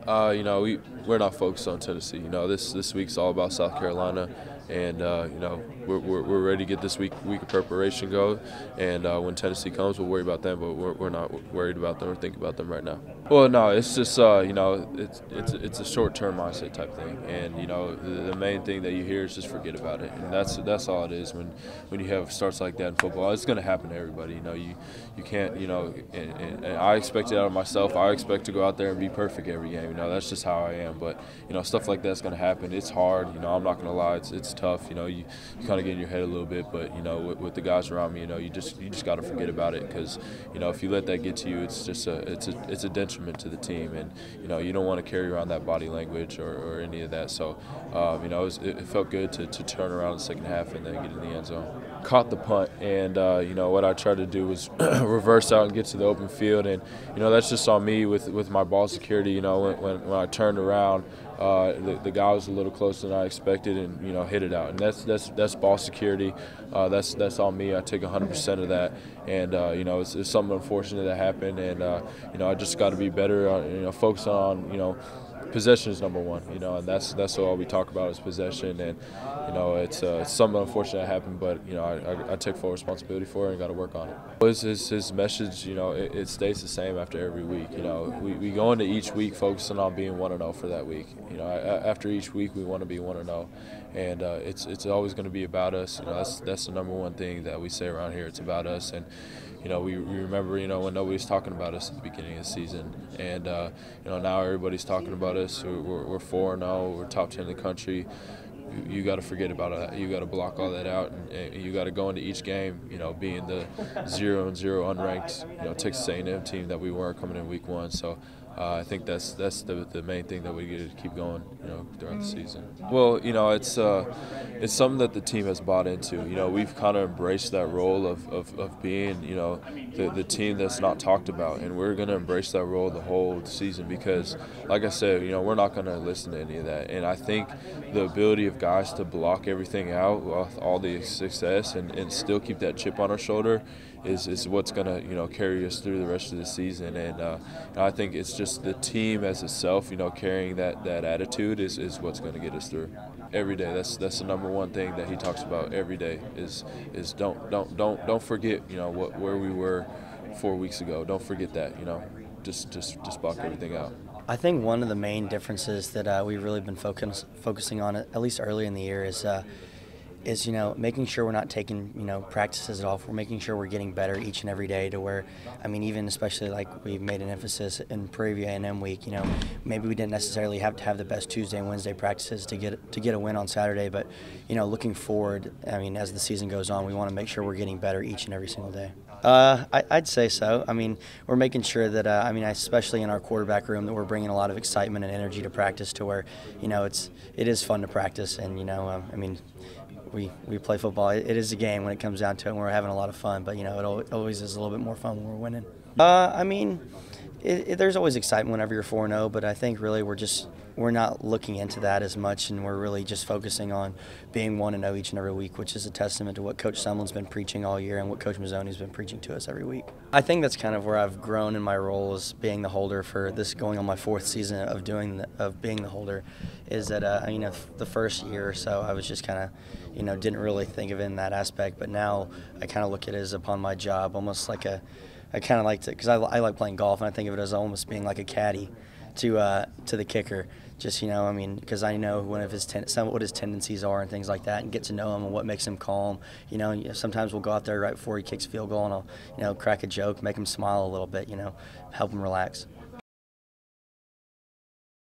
We're not focused on Tennessee. This week's all about South Carolina, and we're ready to get this week of preparation go. And when Tennessee comes, we'll worry about them, but we're not worried about them or thinking about them right now. Well, no, it's just it's a short-term mindset type thing, and the main thing that you hear is just forget about it, and that's all it is. When you have starts like that in football, it's going to happen to everybody. You can't and I expect it out of myself. I expect to go out there and be perfect every game. That's just how I am. But stuff like that's going to happen. It's hard. I'm not going to lie. It's tough. You kind of get in your head a little bit. But with the guys around me, you just got to forget about it, because if you let that get to you, it's just it's a detriment to the team, and you don't want to carry around that body language or any of that. So it felt good to turn around in the second half and then get in the end zone. Caught the punt, and what I tried to do was reverse out and get to the open field, and that's just on me with my ball security. When I turned around, the guy was a little closer than I expected, and hit it out, and that's ball security. That's on me. I take 100% of that, and it's something unfortunate that happened, and I just got to be better. Focus on possession is number one, and that's all we talk about is possession, and it's something unfortunate that happened, but I take full responsibility for it and got to work on it. His message, it stays the same after every week. We go into each week focusing on being 1-0 for that week. After each week we want to be 1-0, and it's always going to be about us. That's the number one thing that we say around here. It's about us, and we remember when nobody's talking about us at the beginning of the season, and now everybody's talking about us. We're 4-0. We're top 10 in the country. You got to forget about it. You got to block all that out, and you got to go into each game, being the 0-0 unranked, Texas A&M team that we were coming in week 1. So I think that's the main thing that we get to keep going, throughout the season. Well, it's something that the team has bought into. We've kind of embraced that role of being, the team that's not talked about, and we're going to embrace that role the whole season, because, like I said, we're not going to listen to any of that. And I think the ability of guys to block everything out with all the success and still keep that chip on our shoulder is what's going to carry us through the rest of the season. And I think it's just the team as itself, carrying that attitude is what's going to get us through every day. That's the number one thing that he talks about every day is don't forget where we were 4 weeks ago. Don't forget that. Just block everything out. I think one of the main differences that we've really been focusing on, at least early in the year, is making sure we're not taking practices off. We're making sure we're getting better each and every day, to where, even especially like we've made an emphasis in Prairie View A&M week. Maybe we didn't necessarily have to have the best Tuesday and Wednesday practices to get a win on Saturday, but looking forward, as the season goes on, we want to make sure we're getting better each and every single day. I'd say so. We're making sure that, especially in our quarterback room, that we're bringing a lot of excitement and energy to practice, to where, it is fun to practice, and we play football. It is a game when it comes down to it, and we're having a lot of fun, but it always is a little bit more fun when we're winning. There's always excitement whenever you're 4-0, but I think really we're not looking into that as much, and we're really just focusing on being 1-0 each and every week, which is a testament to what Coach Sumlin's been preaching all year and what Coach Mazzoni's been preaching to us every week. I think that's kind of where I've grown in my role as being the holder for this, going on my 4th season of being the holder, is that the first year or so I was just kind of didn't really think of it in that aspect, but now I kind of look at it as upon my job, almost like I kind of like to, because I like playing golf, and I think of it as almost being like a caddy to the kicker. Just because I know what his tendencies are and things like that, and get to know him and what makes him calm. Sometimes we'll go out there right before he kicks a field goal, and I'll crack a joke, make him smile a little bit, help him relax.